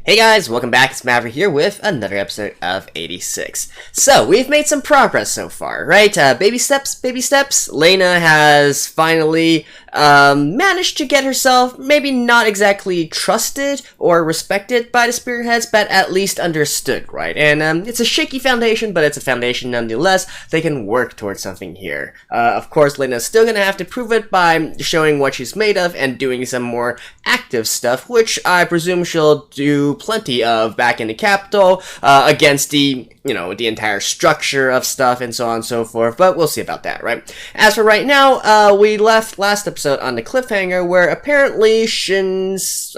Hey guys, welcome back. It's Maverick here with another episode of 86. So, we've made some progress so far, right? Baby steps, baby steps. Lena has finally managed to get herself maybe not exactly trusted or respected by the spearheads, but at least understood, right? And it's a shaky foundation, but it's a foundation nonetheless. They can work towards something here. Of course, Lena's still gonna have to prove it by showing what she's made of and doing some more active stuff, which I presume she'll do plenty of back in the capital, against the entire structure of stuff and so on and so forth, but we'll see about that, right? As for right now, we left last episode on the cliffhanger where apparently Shin's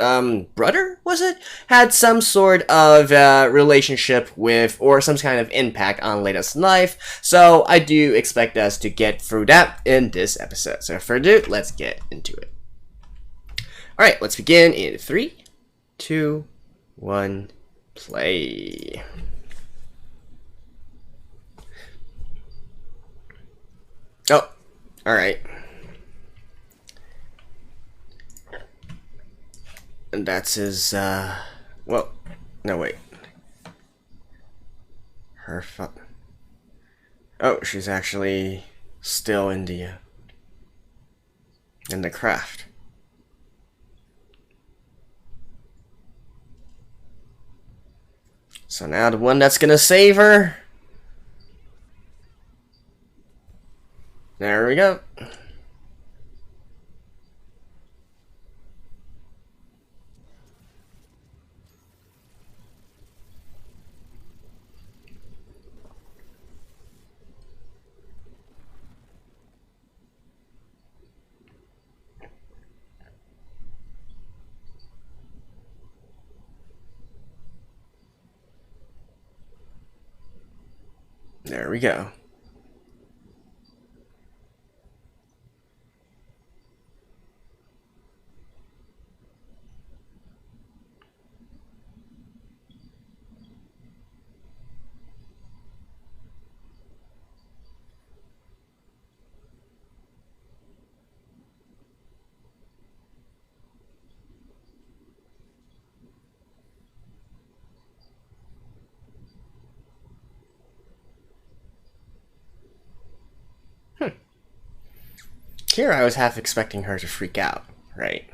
brother, was it? Had some sort of relationship with, or some kind of impact on Lena's life, so I do expect us to get through that in this episode. So further ado, let's get into it. Alright, let's begin in 3, 2, 1, play. Oh, alright. And that's his, well, no, wait. Her oh, she's actually still in the craft. So now the one that's gonna save her. There we go. There we go. Here I was half expecting her to freak out, right?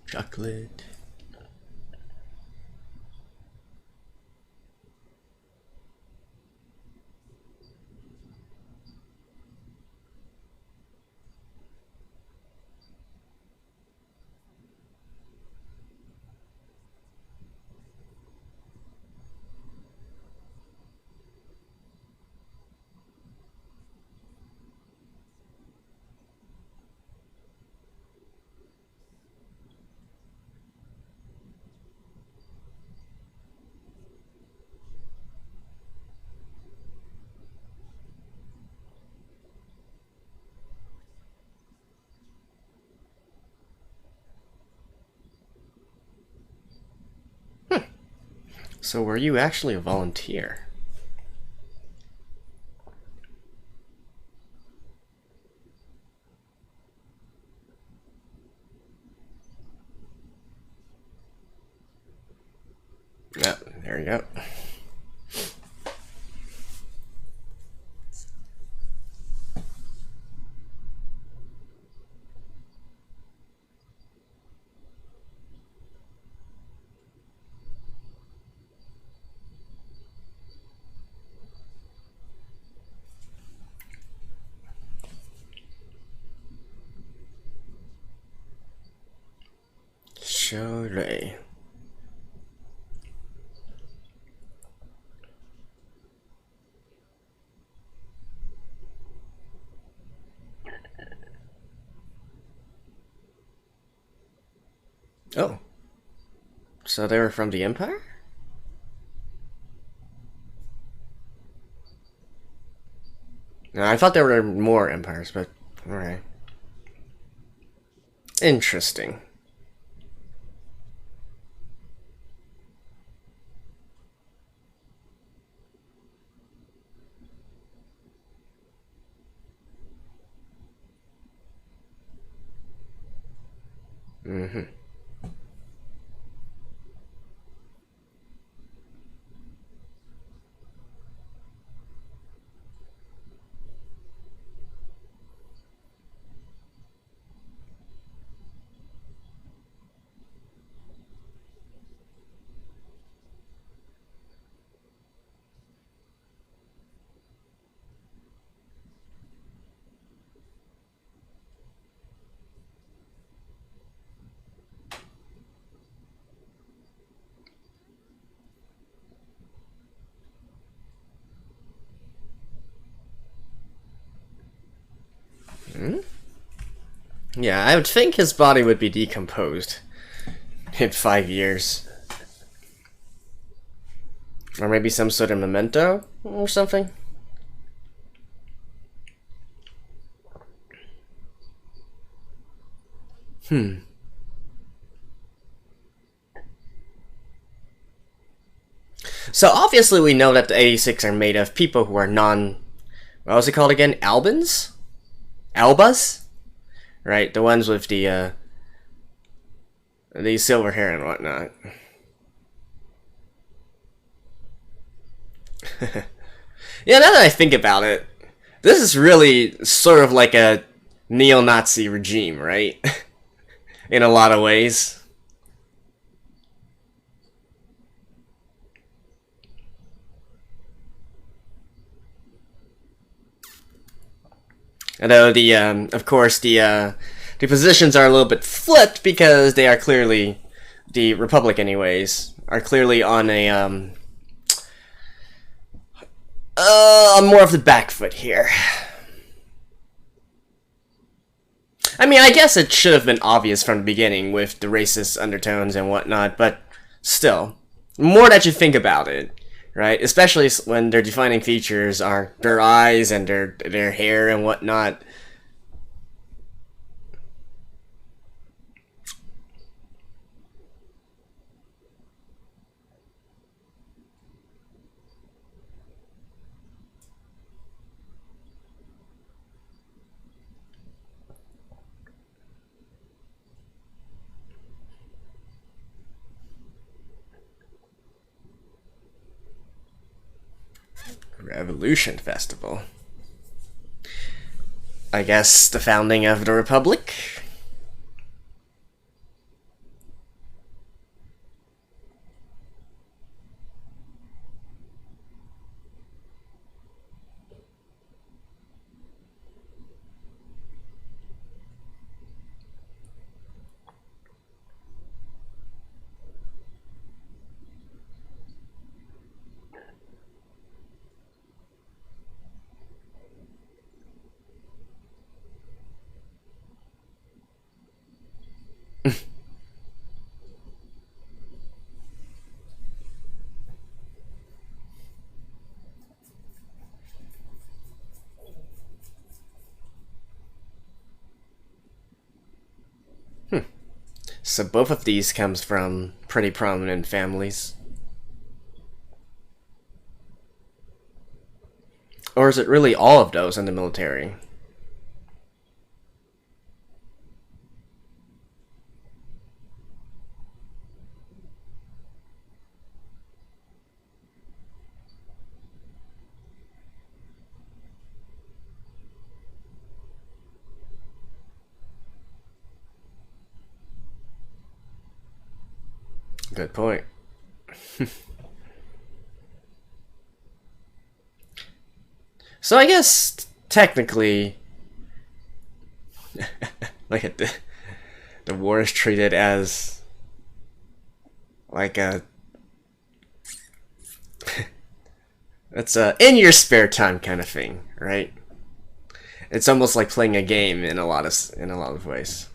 Chocolate. So were you actually a volunteer? Yep, there you go. Sure. Oh. So they were from the Empire? No, I thought there were more empires, but alright. Interesting. Yeah, I would think his body would be decomposed in 5 years. Or maybe some sort of memento or something. So obviously we know that the 86 are made of people who are what was it called again? Albans? Albas? Right, the ones with the silver hair and whatnot. Yeah, now that I think about it, this is really sort of like a neo-Nazi regime, right? In a lot of ways. Although of course, the positions are a little bit flipped because they are clearly, the Republic anyways, are clearly on a more of the back foot here. I mean, I guess it should have been obvious from the beginning with the racist undertones and whatnot, but still, more that you think about it, right? Especially when their defining features are their eyes and their hair and whatnot. Revolution Festival. I guess the founding of the Republic. So both of these comes from pretty prominent families. Or is it really all of those in the military? Good point. So I guess technically, like the war is treated as like a it's a in your spare time kind of thing, right? It's almost like playing a game in a lot of ways.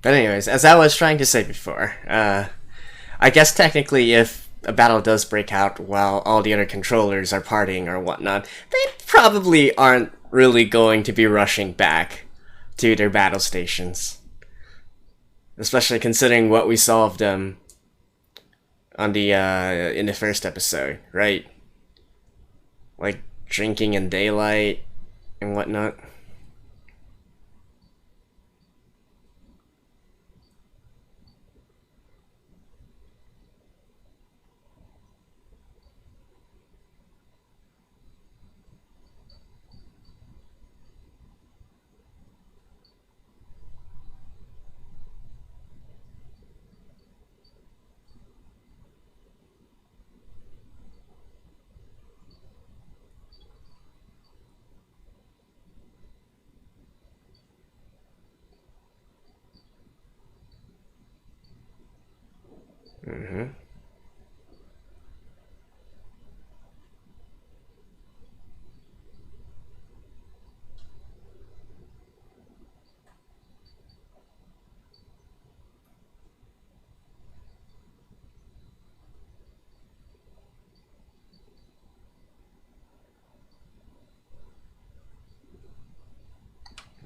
But anyways, as I was trying to say before, I guess technically if a battle does break out while all the other controllers are partying or whatnot, they probably aren't really going to be rushing back to their battle stations. Especially considering what we saw of them on the in the first episode, right? Like drinking in daylight and whatnot. Mm-hmm.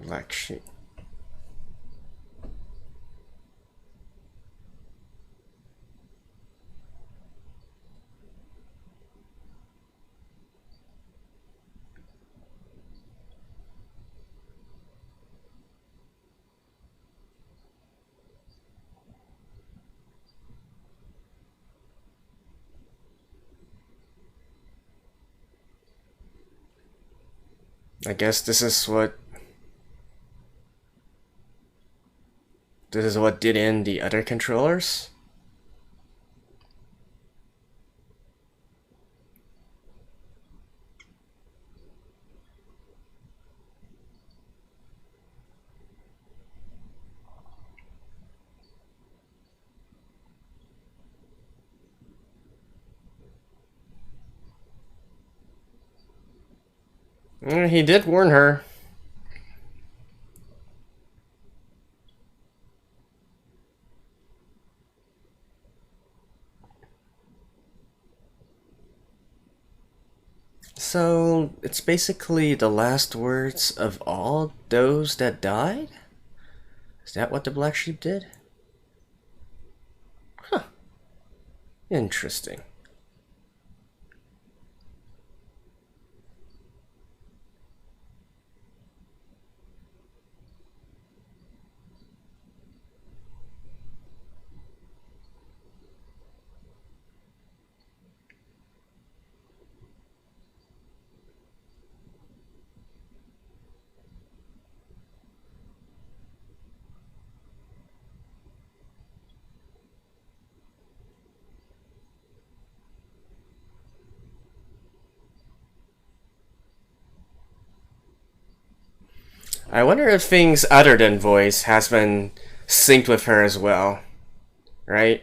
Black sheep. I guess this is what did in the other controllers. He did warn her. So, it's basically the last words of all those that died? Is that what the Black Sheep did? Huh. Interesting. I wonder if things other than voice has been synced with her as well, right?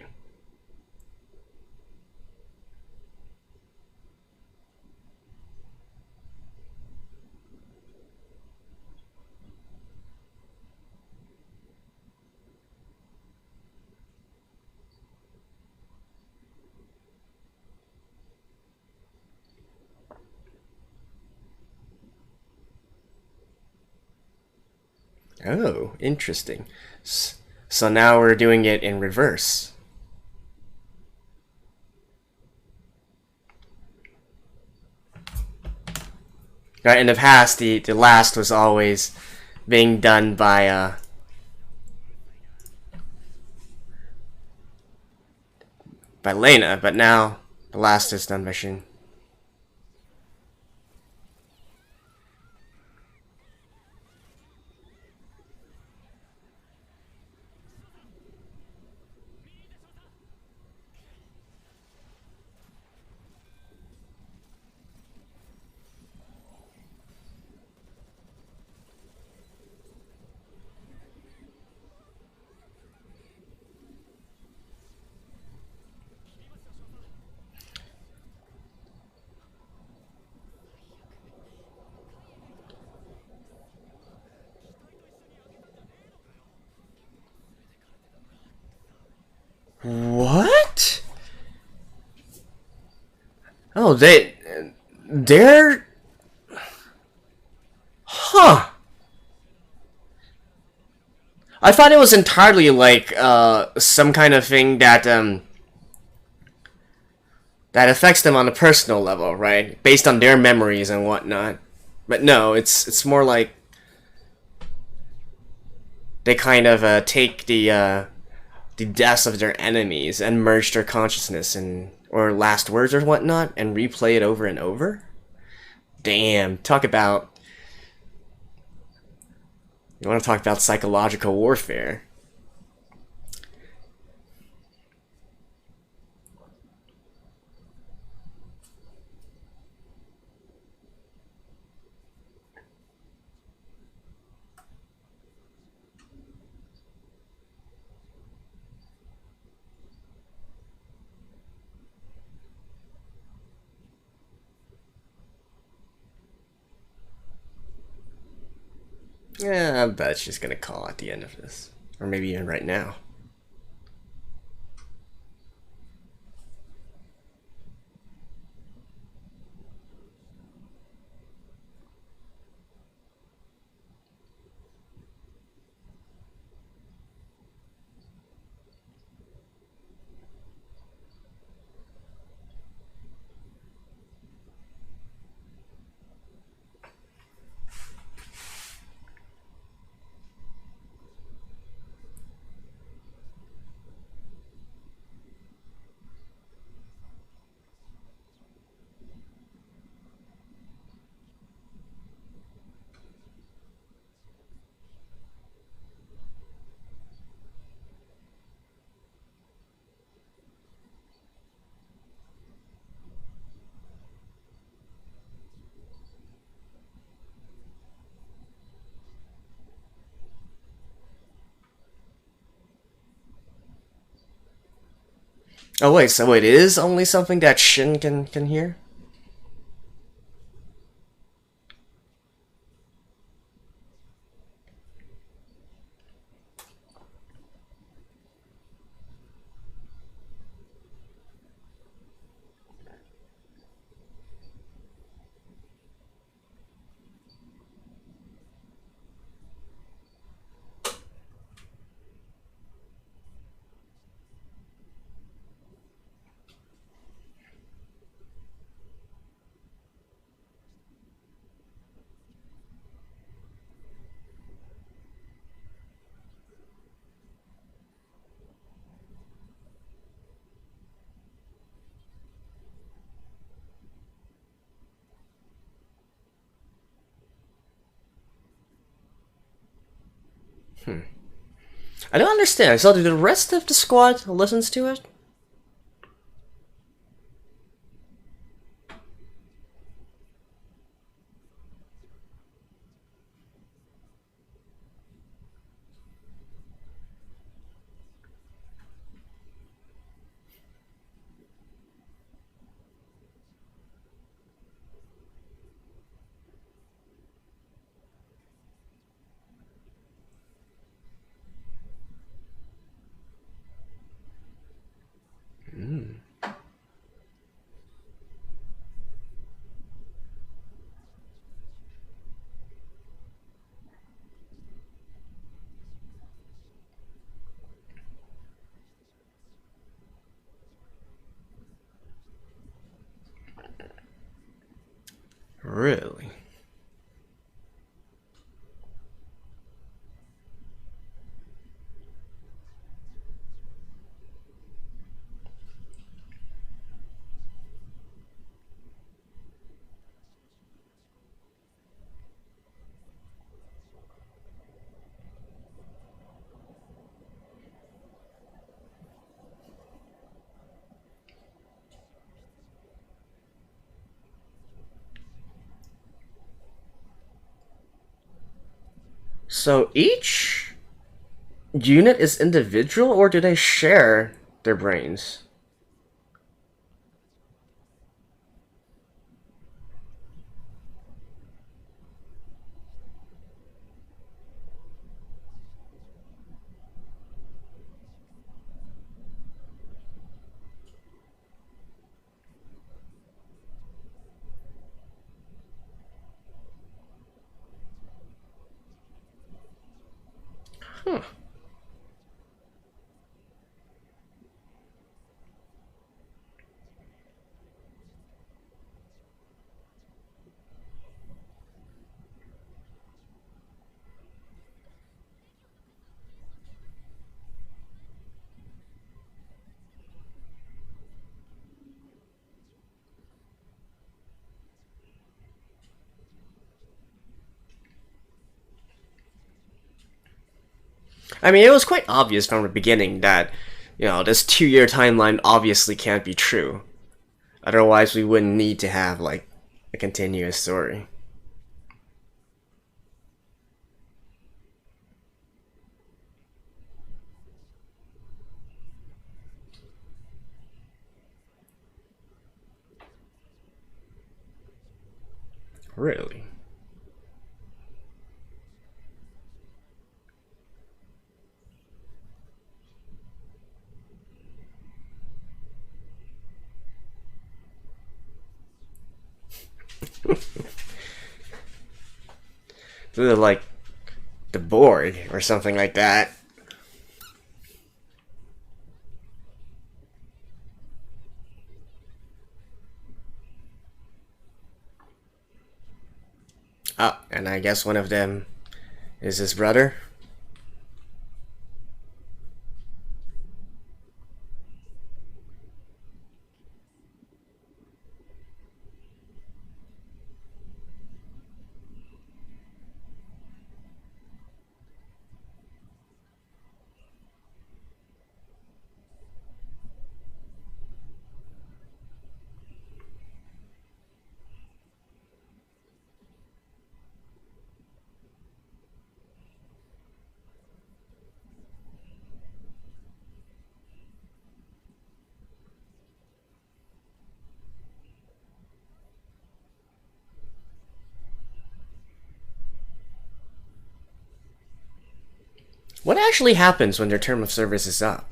Oh, interesting. So now we're doing it in reverse. Right, in the past, the last was always being done by Lena, but now the last is done by Shin. Oh, they're, huh. I thought it was entirely like some kind of thing that affects them on a personal level, right? Based on their memories and whatnot. But no, it's more like they kind of take the deaths of their enemies and merge their consciousness and or last words or whatnot and replay it over and over. Damn, talk about, you want to talk about psychological warfare. Yeah, I bet she's gonna call at the end of this. Or maybe even right now. Oh wait, so it is only something that Shin can hear? I don't understand. So do the rest of the squad listens to it? Really? So each unit is individual, or do they share their brains? Huh. I mean, it was quite obvious from the beginning that, this 2-year timeline obviously can't be true. Otherwise, we wouldn't need to have, like, a continuous story. Really? They're like the board or something like that. Oh, and I guess one of them is his brother. What actually happens when their term of service is up?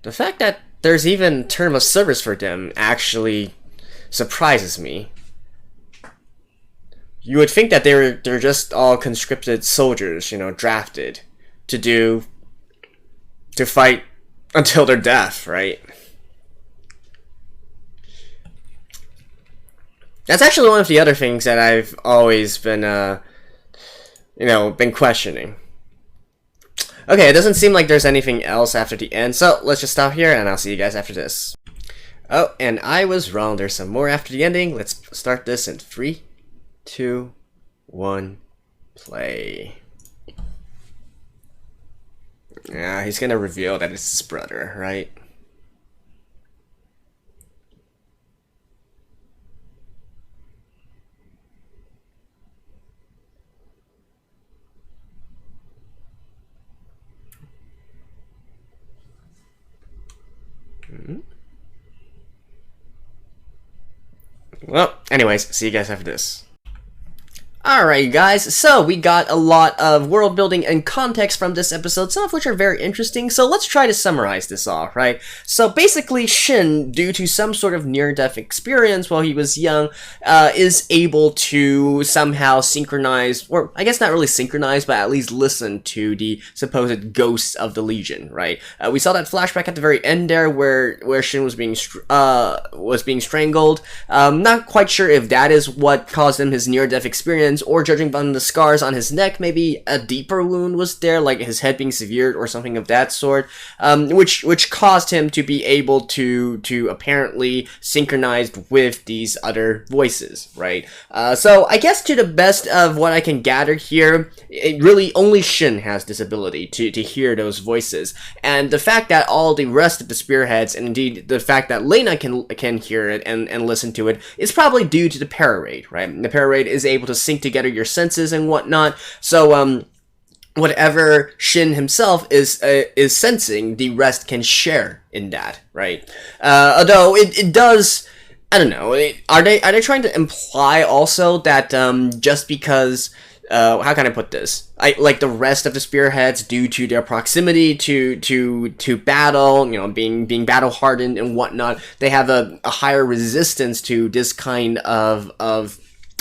The fact that there's even term of service for them actually surprises me. You would think that they're just all conscripted soldiers, drafted to fight until their death, right? That's actually one of the other things that I've always been, been questioning. Okay, it doesn't seem like there's anything else after the end, so let's just stop here, and I'll see you guys after this. Oh, and I was wrong. There's some more after the ending. Let's start this in 3, 2, 1, play. Yeah, he's gonna reveal that it's his brother, right? Well, anyways, see you guys after this. Alright guys, so we got a lot of world building and context from this episode, some of which are very interesting, so let's try to summarize this all, right? So basically Shin, due to some sort of near-death experience while he was young, is able to somehow synchronize, or I guess not really synchronize, but at least listen to the supposed ghosts of the Legion, right? We saw that flashback at the very end there where Shin was being strangled. Not quite sure if that is what caused him his near-death experience, or judging by the scars on his neck, maybe a deeper wound was there, like his head being severed or something of that sort, which caused him to be able to apparently synchronize with these other voices, right? So I guess to the best of what I can gather here, it really only Shin has this ability to hear those voices, and the fact that all the rest of the spearheads, and indeed the fact that Lena can hear it and listen to it, is probably due to the Pararade, right? The Pararade is able to sync together your senses and whatnot, so whatever Shin himself is sensing, the rest can share in that, right? Although it does, I don't know, are they trying to imply also that just because how can I put this? Like the rest of the spearheads, due to their proximity to battle, you know, being battle hardened and whatnot, they have a higher resistance to this kind of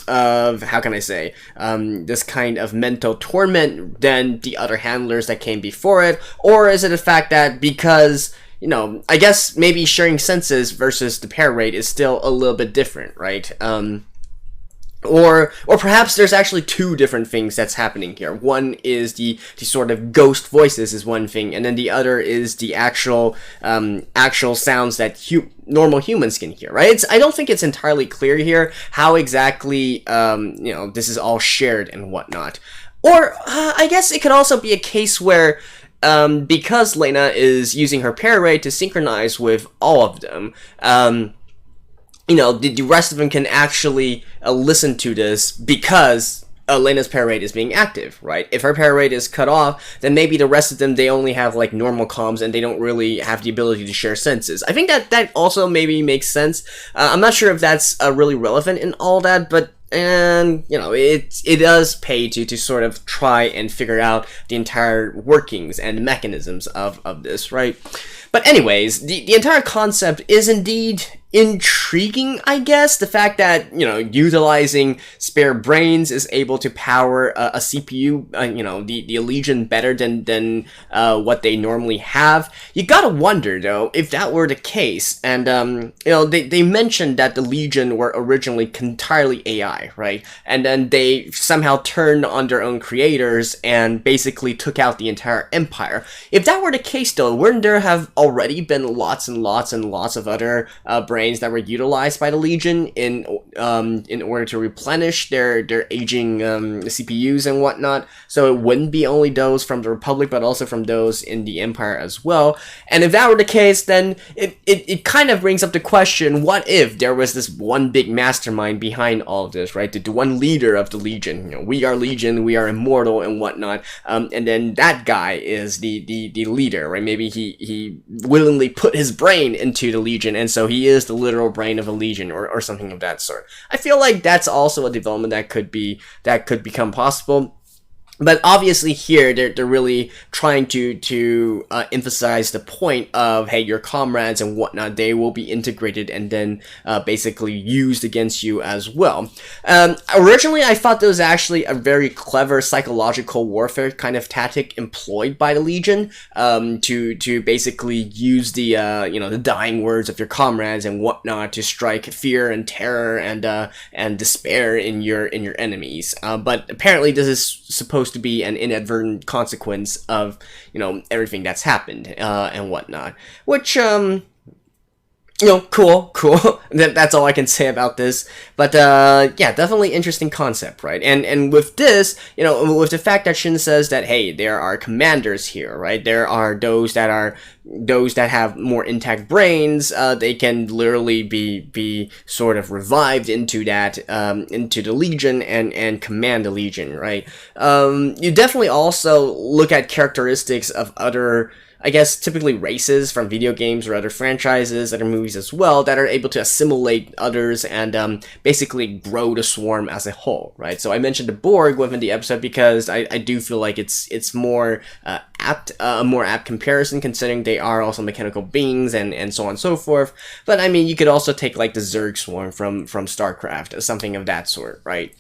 how can I say, this kind of mental torment than the other handlers that came before it? Or is it the fact that because, you know, I guess maybe sharing senses versus the pair rate is still a little bit different, right? Or perhaps there's actually two different things that's happening here. One is the sort of ghost voices is one thing, and then the other is the actual sounds that normal humans can hear, right? I don't think it's entirely clear here how exactly you know, this is all shared and whatnot. Or I guess it could also be a case where because Lena is using her pair rate to synchronize with all of them, you know, the rest of them can actually listen to this because Lena's pair rate is being active, right? If her pair rate is cut off, then maybe the rest of them, they only have like normal comms and they don't really have the ability to share senses. I think that also maybe makes sense. I'm not sure if that's really relevant in all that, but and you know, it does pay to sort of try and figure out the entire workings and mechanisms of this, right? But anyways, the entire concept is indeed intriguing, I guess. The fact that, you know, utilizing spare brains is able to power a CPU, you know, the Legion better than what they normally have. You gotta wonder, though, if that were the case. And, you know, they mentioned that the Legion were originally entirely AI, right? And then they somehow turned on their own creators and basically took out the entire empire. If that were the case, though, wouldn't there have already been lots and lots and lots of other brains that were utilized by the Legion in order to replenish their aging CPUs and whatnot? So it wouldn't be only those from the Republic, but also from those in the Empire as well. And if that were the case, then it kind of brings up the question: what if there was this one big mastermind behind all of this, right? The one leader of the Legion. You know, we are Legion, we are immortal and whatnot. And then that guy is the leader, right? Maybe he willingly put his brain into the Legion, and so he is the literal brain of a Legion, or something of that sort. I feel like that's also a development that could become possible. But obviously here, they're really trying to emphasize the point of, hey, your comrades and whatnot, they will be integrated and then basically used against you as well. Originally, I thought there was actually a very clever psychological warfare kind of tactic employed by the Legion to basically use the you know, the dying words of your comrades and whatnot to strike fear and terror and despair in your enemies. But apparently, this is supposed to be an inadvertent consequence of, you know, everything that's happened and whatnot, which you know, cool. That's all I can say about this. But yeah, definitely interesting concept, right? And with this, you know, with the fact that Shin says that, hey, there are commanders here, right? There are those that have more intact brains. They can literally be sort of revived into that into the Legion and command the Legion, right? You definitely also look at characteristics of other, I guess, typically races from video games or other franchises, other movies as well, that are able to assimilate others and basically grow the swarm as a whole, right? So I mentioned the Borg within the episode because I do feel like it's more apt, a more apt comparison, considering they are also mechanical beings and so on and so forth. But I mean, you could also take like the Zerg swarm from StarCraft, something of that sort, right?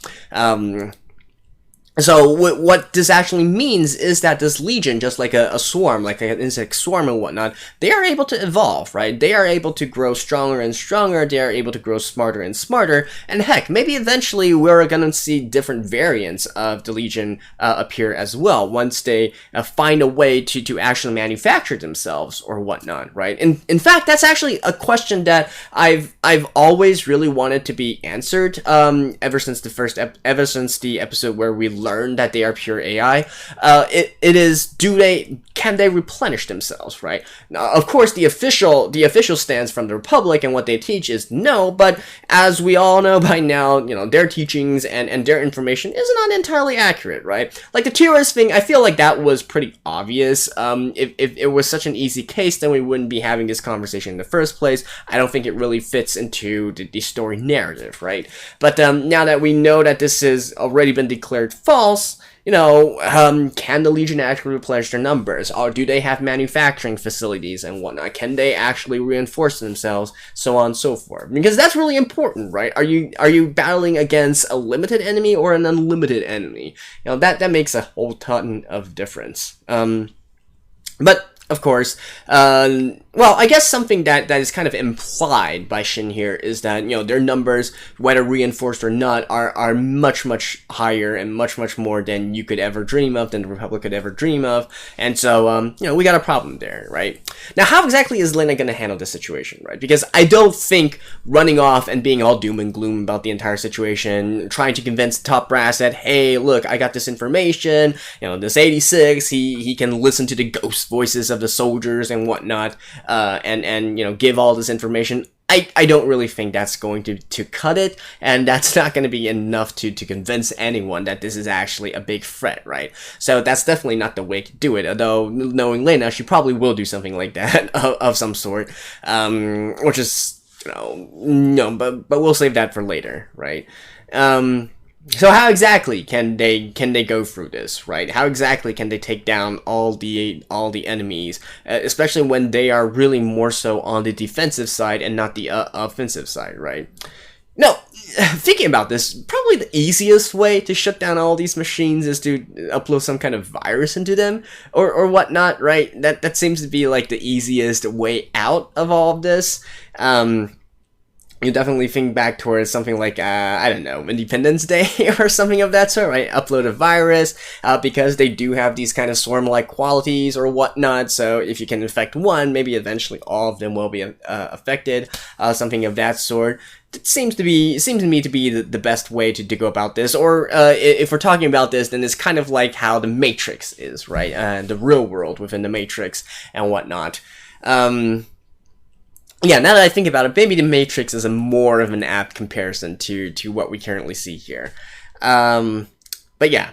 So what this actually means is that this Legion, just like a swarm, like an insect swarm and whatnot, they are able to evolve, right? They are able to grow stronger and stronger, they are able to grow smarter and smarter, and heck, maybe eventually we're gonna see different variants of the Legion appear as well, once they find a way to actually manufacture themselves or whatnot, right? And in fact, that's actually a question that I've always really wanted to be answered, ever since the episode where we learn that they are pure AI. It is, can they replenish themselves, right? Now, of course, the official stance from the Republic and what they teach is no, but as we all know by now, you know, their teachings and their information is not entirely accurate, right? Like the terrorist thing, I feel like that was pretty obvious. If it was such an easy case, then we wouldn't be having this conversation in the first place. I don't think it really fits into the story narrative, right? But now that we know that this has already been declared false, false, can the Legion actually replenish their numbers? Or do they have manufacturing facilities and whatnot? Can they actually reinforce themselves? So on and so forth. Because that's really important, right? Are you battling against a limited enemy or an unlimited enemy? That makes a whole ton of difference. But of course, well, I guess something that is kind of implied by Shin here is that, their numbers, whether reinforced or not, are much, much higher and much, much more than you could ever dream of, than the Republic could ever dream of. And so, we got a problem there, right? Now, how exactly is Lena going to handle this situation, right? Because I don't think running off and being all doom and gloom about the entire situation, trying to convince the top brass that, hey, look, I got this information, this 86, he can listen to the ghost voices of the soldiers and whatnot, and give all this information. I don't really think that's going to cut it, and that's not going to be enough to convince anyone that this is actually a big threat, right? So that's definitely not the way to do it, although knowing Lena, she probably will do something like that of some sort, which is, but we'll save that for later, right? So how exactly can they go through this, right? How exactly can they take down all the enemies, especially when they are really more so on the defensive side and not the offensive side, right? No, thinking about this, probably the easiest way to shut down all these machines is to upload some kind of virus into them or whatnot, right? That seems to be like the easiest way out of all of this. You definitely think back towards something like, I don't know, Independence Day or something of that sort, right? Upload a virus, because they do have these kind of swarm-like qualities or whatnot, so if you can infect one, maybe eventually all of them will be affected, something of that sort. It seems to me to be the best way to go about this, or if we're talking about this, then it's kind of like how the Matrix is, right? The real world within the Matrix and whatnot. Yeah, now that I think about it, maybe the Matrix is a more of an apt comparison to what we currently see here. But yeah,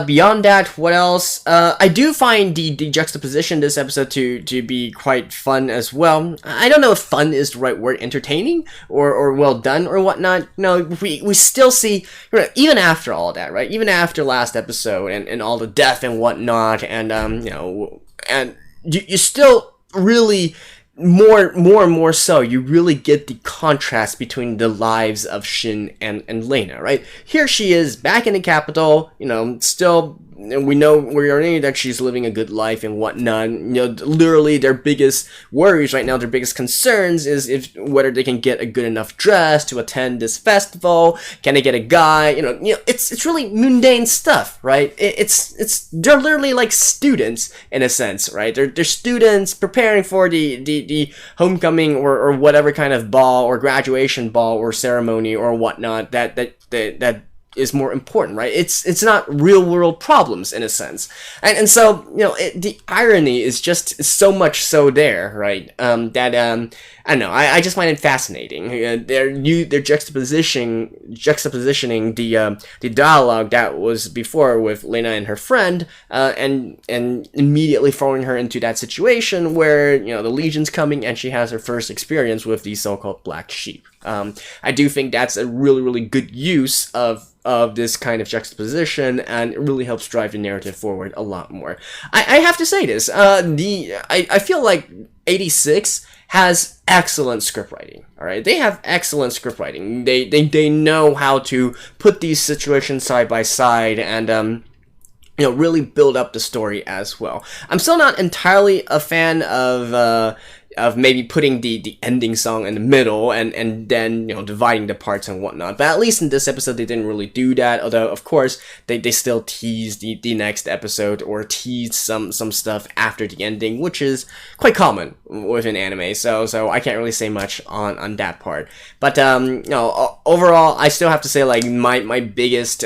beyond that, what else? I do find the juxtaposition this episode to be quite fun as well. I don't know if fun is the right word, entertaining or well done or whatnot. We still see, even after all that, right? Even after last episode and all the death and whatnot, and and you still really, more and more so, you really get the contrast between the lives of Shin and Lena, right? Here she is back in the capital, still, we already know that she's living a good life and whatnot. Literally their biggest worries right now, their biggest concerns is whether they can get a good enough dress to attend this festival. Can they get a guy? It's really mundane stuff, right? They're literally like students in a sense, right? They're students preparing for the homecoming or whatever kind of ball or graduation ball or ceremony or whatnot that is more important, right? It's not real world problems in a sense, and so the irony is just so much so there, right? That I don't know. I just find it fascinating. They're juxtapositioning the dialogue that was before with Lena and her friend, and immediately throwing her into that situation where the Legion's coming and she has her first experience with these so-called black sheep. I do think that's a really, really good use of this kind of juxtaposition, and it really helps drive the narrative forward a lot more. I have to say this, I feel like 86 has excellent script writing, alright? They have excellent script writing. They know how to put these situations side by side and, really build up the story as well. I'm still not entirely a fan of maybe putting the ending song in the middle and then dividing the parts and whatnot, but at least in this episode they didn't really do that, although of course they still teased the next episode or teased some stuff after the ending, which is quite common within anime, so I can't really say much on that part. But overall I still have to say, like, my biggest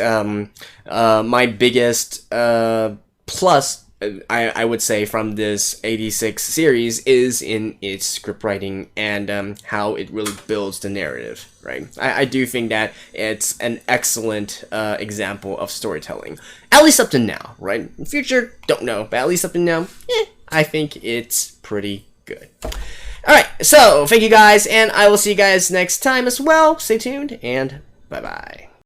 plus, I would say, from this 86 series is in its script writing and how it really builds the narrative, right? I do think that it's an excellent example of storytelling, at least up to now, right? In the future, don't know, but at least up to now, I think it's pretty good. Alright, so thank you guys, and I will see you guys next time as well. Stay tuned, and bye-bye.